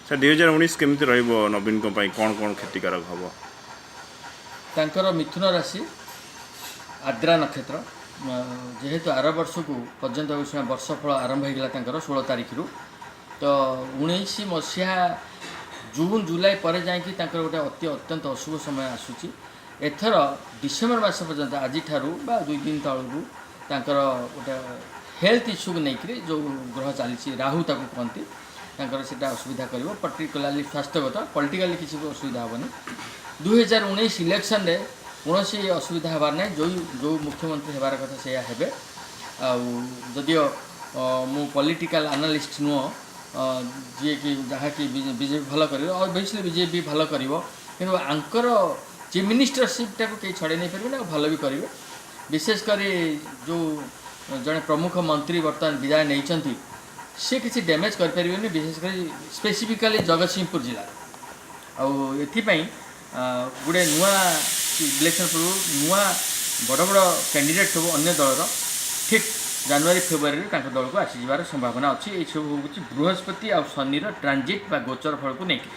Sir 2019 केमती रहिबो नवीन को पाई कौन कौन क्षतिकारक हम? तांकर मिथुन राशि आद्रा नक्षत्र जेहेतु आर वर्ष को पर्यंत वर्षफल आरंभ होगा 16 तारीख रु तो 19 मसीहा जून जुलाई पर जाकि गोटे अति अत्यंत अशुभ समय आसूची एथर डिसेम्बर मास पर्यंत आज बा 2 दिन तलू गोटे हेल्थ इश्यू को लेकर जो ग्रह चली राहु ताको कहती से असुविधा कर पर्टिकुलाली स्वास्थ्यगत पॉलिटिकली किसी भी असुविधा हेनी 2019 इलेक्शन रे कौन असुविधा हबार ना जो जो मुख्यमंत्री होबार कथा से हे आदियो मु पॉलिटिकल एनालिस्ट नुह जी कि जहाँ कि बीजेपी भल कर ऑब्वियसली बीजेपी भल कर कि आंकर चीफ मिनिस्टरशिप टाक कहीं छड़े नहीं पारे भल भी करेंगे विशेषकर जो जड़े प्रमुख मंत्री बर्तमान विदाय नहीं सी किसी डैमेज करें विशेषकर स्पेसिफिकली जगतसिंहपुर जिला आईपाई गोटे नुआ इलेक्शन पूर्व नुआ बड़ बड़ कैंडिडेट सब अन्य दलर ठीक जनवरी फेब्रुआरी दल को आसीजार संभावना अच्छी ये सब हूँ बृहस्पति आ शनि ट्रांजिट बा गोचर फल को लेकिन